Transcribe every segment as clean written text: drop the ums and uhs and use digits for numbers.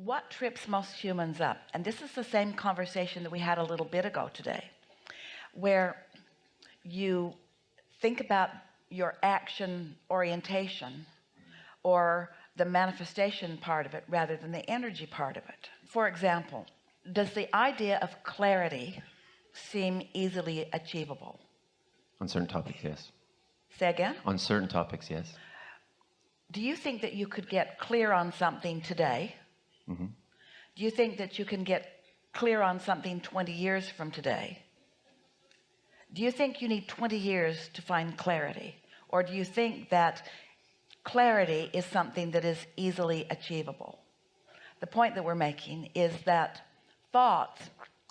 what trips most humans up, and this is the same conversation that we had a little bit ago today, where you think about your action orientation or the manifestation part of it rather than the energy part of it. For example, does the idea of clarity seem easily achievable? On certain topics, yes. Say again? On certain topics, yes. Do you think that you could get clear on something today? Mm-hmm. Do you think that you can get clear on something 20 years from today? Do you think you need 20 years to find clarity? Or do you think that clarity is something that is easily achievable? The point that we're making is that thoughts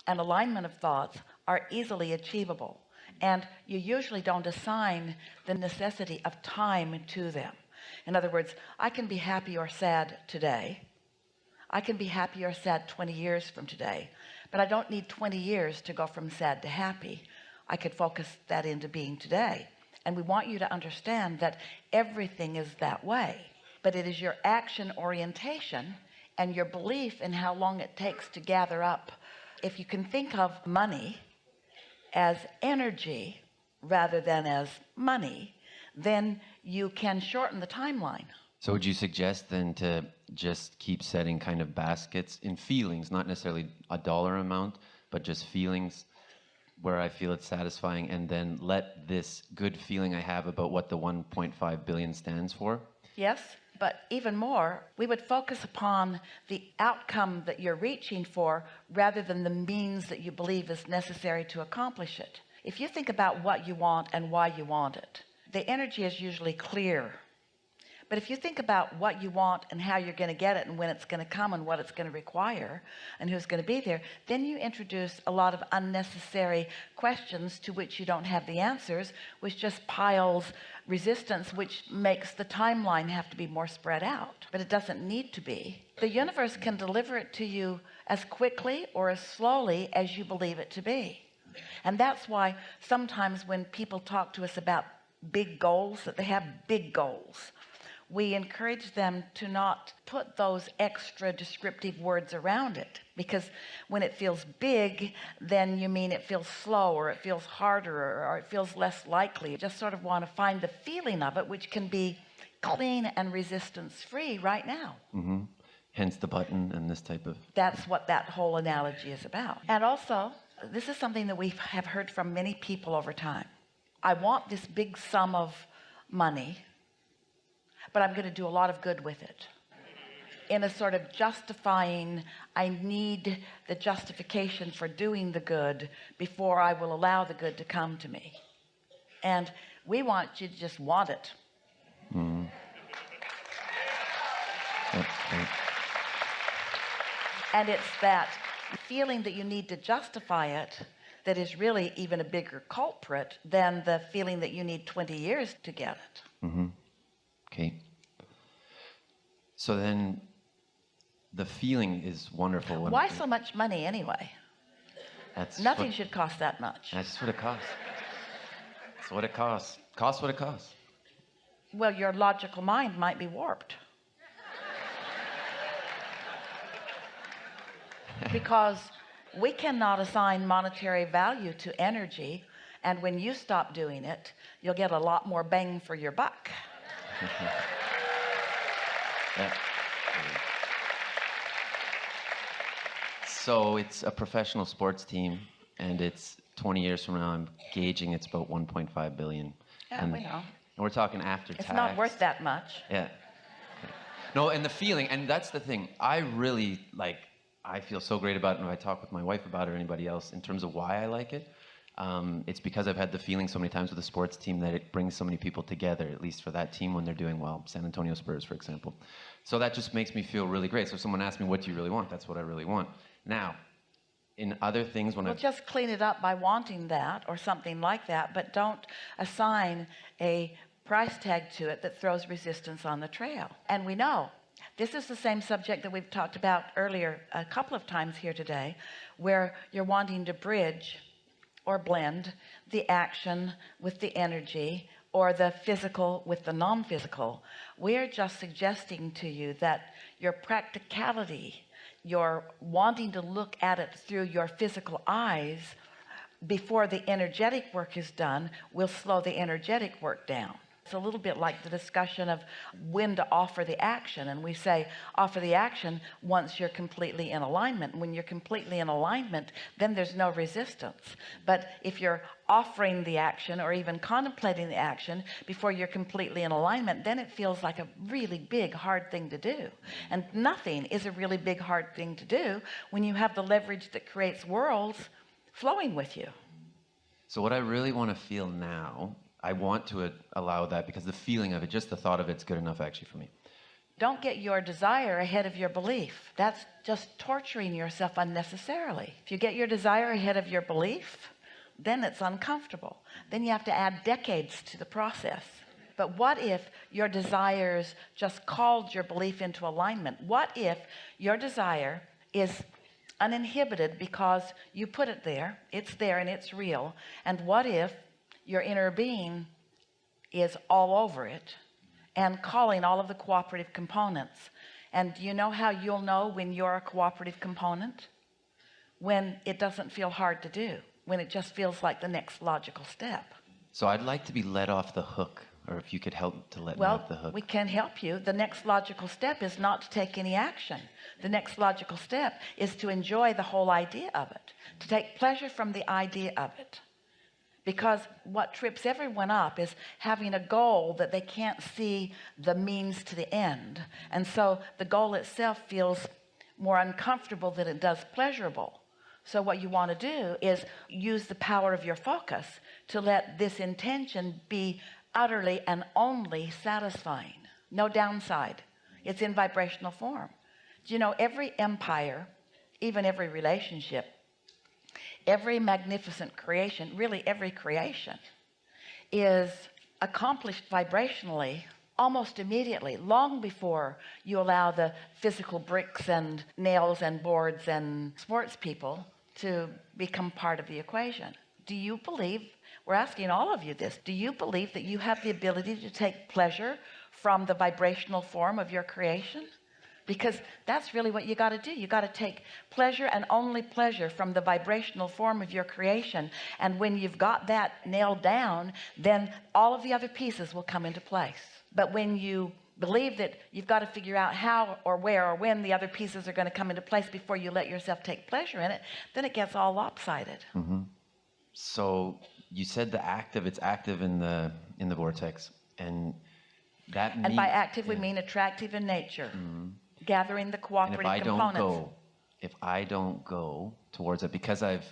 and alignment of thoughts are easily achievable, and you usually don't assign the necessity of time to them. In other words, I can be happy or sad today. I can be happy or sad 20 years from today, but I don't need 20 years to go from sad to happy. I could focus that into being today. And we want you to understand that everything is that way, but it is your action orientation and your belief in how long it takes to gather up. If you can think of money as energy rather than as money, then you can shorten the timeline. So would you suggest then to just keep setting kind of baskets in feelings, not necessarily a dollar amount, but just feelings where I feel it's satisfying, and then let this good feeling I have about what the 1.5 billion stands for? Yes, but even more, we would focus upon the outcome that you're reaching for rather than the means that you believe is necessary to accomplish it. If you think about what you want and why you want it, the energy is usually clear. But if you think about what you want and how you're going to get it and when it's going to come and what it's going to require and who's going to be there, then you introduce a lot of unnecessary questions to which you don't have the answers, which just piles resistance, which makes the timeline have to be more spread out. But it doesn't need to be. The universe can deliver it to you as quickly or as slowly as you believe it to be. And that's why sometimes when people talk to us about big goals, that they have big goals, we encourage them to not put those extra descriptive words around it, because when it feels big, then you mean it feels slow, or it feels harder, or it feels less likely. You just sort of want to find the feeling of it, which can be clean and resistance free right now. Mm-hmm. Hence the button and this type of... That's what that whole analogy is about. And also, this is something that we have heard from many people over time. I want this big sum of money, but I'm going to do a lot of good with it, in a sort of justifying, I need the justification for doing the good before I will allow the good to come to me. And we want you to just want it. Mm. And it's that feeling that you need to justify it that is really even a bigger culprit than the feeling that you need 20 years to get it. Mm-hmm. Okay. So then the feeling is wonderful. Why so much money anyway? Nothing should cost that much. That's just what it costs. That's what it costs. Costs what it costs. Well, your logical mind might be warped. Because we cannot assign monetary value to energy, and when you stop doing it, you'll get a lot more bang for your buck. Yeah. So it's a professional sports team, and it's 20 years from now, I'm gauging it's about 1.5 billion. Yeah, we know. And we're talking after tax. It's not worth that much. Yeah. Okay. No, and the feeling, and that's the thing. I really I feel so great about it, and if I talk with my wife about it or anybody else in terms of why I like it, it's because I've had the feeling so many times with the sports team that it brings so many people together, at least for that team when they're doing well. San Antonio Spurs, for example. So that just makes me feel really great. So if someone asks me, what do you really want? That's what I really want. Now, in other things, when just clean it up by wanting that or something like that, but don't assign a price tag to it that throws resistance on the trail. And we know this is the same subject that we've talked about earlier a couple of times here today, where you're wanting to bridge or blend the action with the energy, or the physical with the non-physical. We're just suggesting to you that your practicality you're wanting to look at it through your physical eyes before the energetic work is done will slow the energetic work down. It's a little bit like the discussion of when to offer the action, and we say offer the action once you're completely in alignment. When you're completely in alignment, then there's no resistance. But if you're offering the action or even contemplating the action before you're completely in alignment, then it feels like a really big hard thing to do. And nothing is a really big hard thing to do when you have the leverage that creates worlds flowing with you. So what I really want to feel now, I want to allow that, because the feeling of it, just the thought of it's good enough actually for me. Don't get your desire ahead of your belief. That's just torturing yourself unnecessarily. If you get your desire ahead of your belief, then it's uncomfortable. Then you have to add decades to the process. But what if your desires just called your belief into alignment? What if your desire is uninhibited because you put it there, it's there and it's real? And what if your inner being is all over it and calling all of the cooperative components? And do you know how you'll know when you're a cooperative component? When it doesn't feel hard to do, when it just feels like the next logical step. So I'd like to be let off the hook, or if you could help to let me off the hook. We can help you. The next logical step is not to take any action. The next logical step is to enjoy the whole idea of it, to take pleasure from the idea of it. Because what trips everyone up is having a goal that they can't see the means to the end. And so the goal itself feels more uncomfortable than it does pleasurable. So what you want to do is use the power of your focus to let this intention be utterly and only satisfying. No downside. It's in vibrational form. Do you know every empire, even every relationship, every magnificent creation, really every creation, is accomplished vibrationally almost immediately, long before you allow the physical bricks and nails and boards and sports people to become part of the equation. Do you believe, we're asking all of you this, do you believe that you have the ability to take pleasure from the vibrational form of your creation? Because that's really what you got to do. You got to take pleasure and only pleasure from the vibrational form of your creation. And when you've got that nailed down, then all of the other pieces will come into place. But when you believe that you've got to figure out how or where or when the other pieces are going to come into place before you let yourself take pleasure in it, then it gets all lopsided. Mm-hmm. So you said it's active in the vortex, and that means, and by active we mean attractive in nature. Mm-hmm. Gathering the cooperative components. If I don't go towards it because I've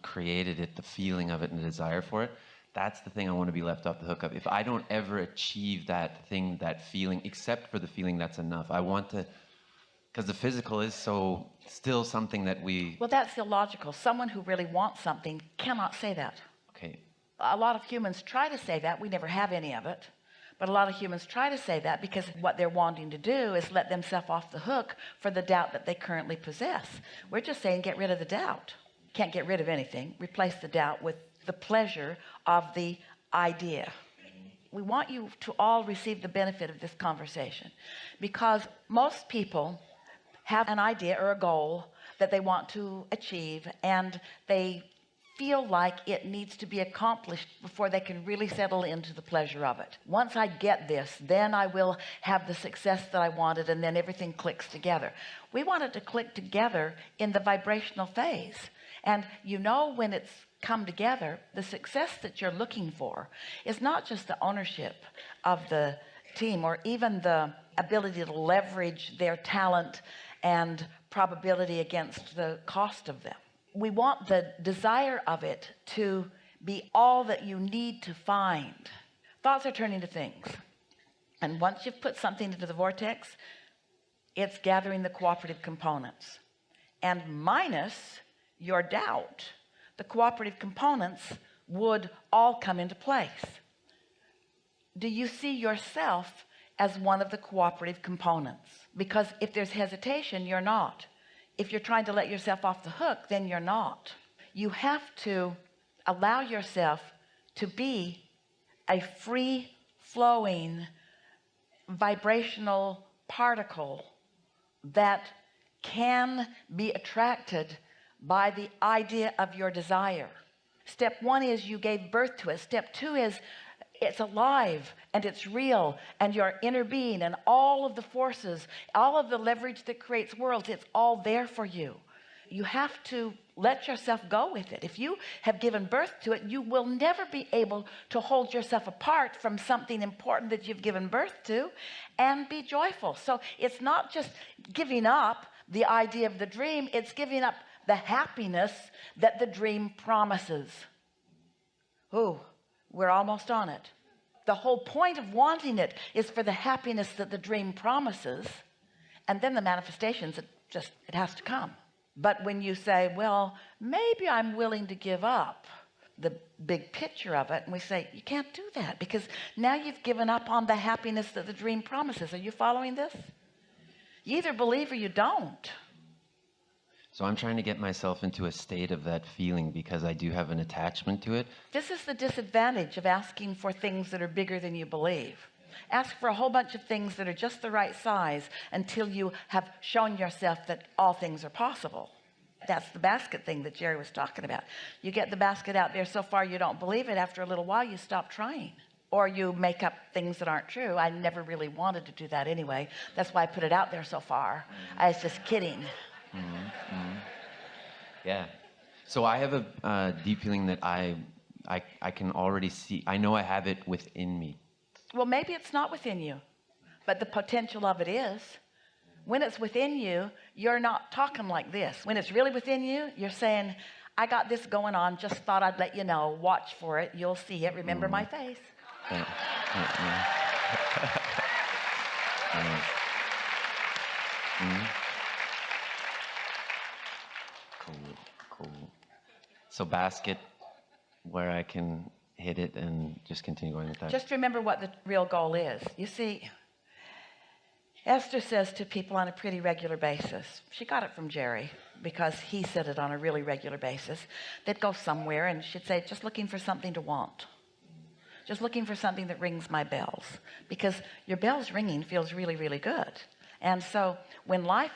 created it, the feeling of it and the desire for it, that's the thing I want to be left off the hook of. If I don't ever achieve that thing, that feeling, except for the feeling, that's enough. I want to, because the physical is so still something that we... Well, that's illogical. Someone who really wants something cannot say that. Okay. A lot of humans try to say that. We never have any of it. But a lot of humans try to say that because what they're wanting to do is let themselves off the hook for the doubt that they currently possess. We're just saying get rid of the doubt. Can't get rid of anything. Replace the doubt with the pleasure of the idea. We want you to all receive the benefit of this conversation, because most people have an idea or a goal that they want to achieve, and they feel like it needs to be accomplished before they can really settle into the pleasure of it. Once I get this, then I will have the success that I wanted, and then everything clicks together. We want it to click together in the vibrational phase. And you know, when it's come together, the success that you're looking for is not just the ownership of the team or even the ability to leverage their talent and probability against the cost of them. We want the desire of it to be all that you need to find. Thoughts are turning to things. And once you've put something into the vortex, it's gathering the cooperative components. And minus your doubt, the cooperative components would all come into place. Do you see yourself as one of the cooperative components? Because if there's hesitation, you're not. If you're trying to let yourself off the hook, then you're not. You have to allow yourself to be a free-flowing vibrational particle that can be attracted by the idea of your desire. Step one is you gave birth to it. Step two is it's alive and it's real, and your inner being and all of the forces, all of the leverage that creates worlds, it's all there for you. You have to let yourself go with it. If you have given birth to it, you will never be able to hold yourself apart from something important that you've given birth to and be joyful. So it's not just giving up the idea of the dream, it's giving up the happiness that the dream promises. Ooh, we're almost on it. The whole point of wanting it is for the happiness that the dream promises, and then the manifestations, it has to come. But when you say, well, maybe I'm willing to give up the big picture of it, and we say, you can't do that, because now you've given up on the happiness that the dream promises. Are you following this? You either believe or you don't. So I'm trying to get myself into a state of that feeling because I do have an attachment to it. This is the disadvantage of asking for things that are bigger than you believe. Ask for a whole bunch of things that are just the right size until you have shown yourself that all things are possible. That's the basket thing that Jerry was talking about. You get the basket out there so far you don't believe it. After a little while you stop trying, or you make up things that aren't true. I never really wanted to do that anyway. That's why I put it out there so far. I was just kidding. Yeah. So I have a deep feeling that I can already see. I know I have it within me. Well, maybe it's not within you, but the potential of it is. When it's within you, you're not talking like this. When it's really within you, you're saying, I got this going on, just thought I'd let you know. Watch for it. You'll see it. Remember my face. Cool. So basket where I can hit it and just continue going with that. Just remember what the real goal is. You see, Esther says to people on a pretty regular basis, she got it from Jerry because he said it on a really regular basis. They'd go somewhere and she'd say, just looking for something to want. Just looking for something that rings my bells, because your bells ringing feels really, really good. And so when life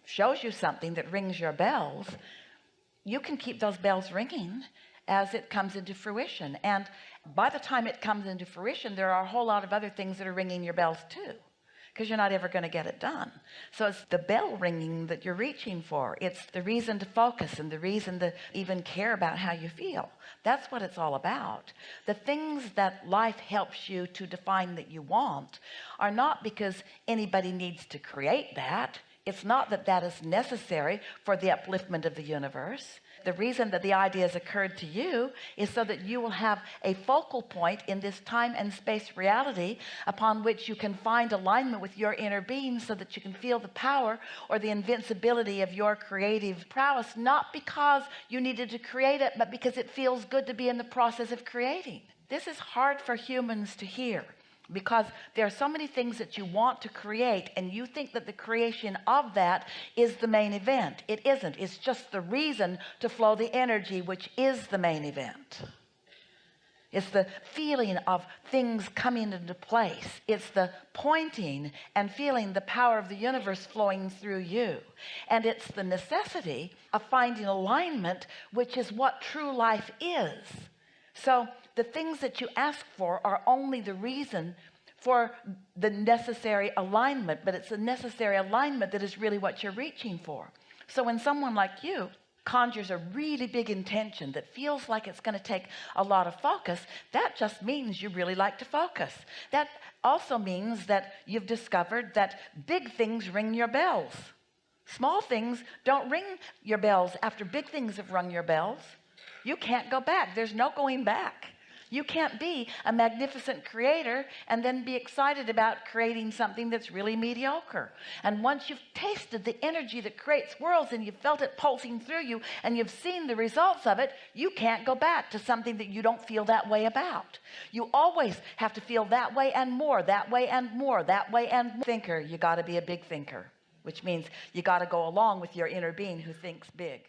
shows you something that rings your bells, you can keep those bells ringing as it comes into fruition. And by the time it comes into fruition, there are a whole lot of other things that are ringing your bells too, because you're not ever going to get it done. So it's the bell ringing that you're reaching for. It's the reason to focus and the reason to even care about how you feel. That's what it's all about. The things that life helps you to define that you want are not because anybody needs to create that. It's not that that is necessary for the upliftment of the universe. The reason that the ideas occurred to you is so that you will have a focal point in this time and space reality upon which you can find alignment with your inner being, so that you can feel the power or the invincibility of your creative prowess, not because you needed to create it, but because it feels good to be in the process of creating. This is hard for humans to hear, because there are so many things that you want to create, and you think that the creation of that is the main event. It isn't. It's just the reason to flow the energy, which is the main event. It's the feeling of things coming into place. It's the pointing and feeling the power of the universe flowing through you. And it's the necessity of finding alignment, which is what true life is. So the things that you ask for are only the reason for the necessary alignment, but it's a necessary alignment that is really what you're reaching for. So when someone like you conjures a really big intention that feels like it's going to take a lot of focus, that just means you really like to focus. That also means that you've discovered that big things ring your bells. Small things don't ring your bells after big things have rung your bells. You can't go back. There's no going back. You can't be a magnificent creator and then be excited about creating something that's really mediocre. And once you've tasted the energy that creates worlds and you've felt it pulsing through you and you've seen the results of it, you can't go back to something that you don't feel that way about. You always have to feel that way and more, that way and more, that way and more. Thinker, you got to be a big thinker, which means you got to go along with your inner being who thinks big.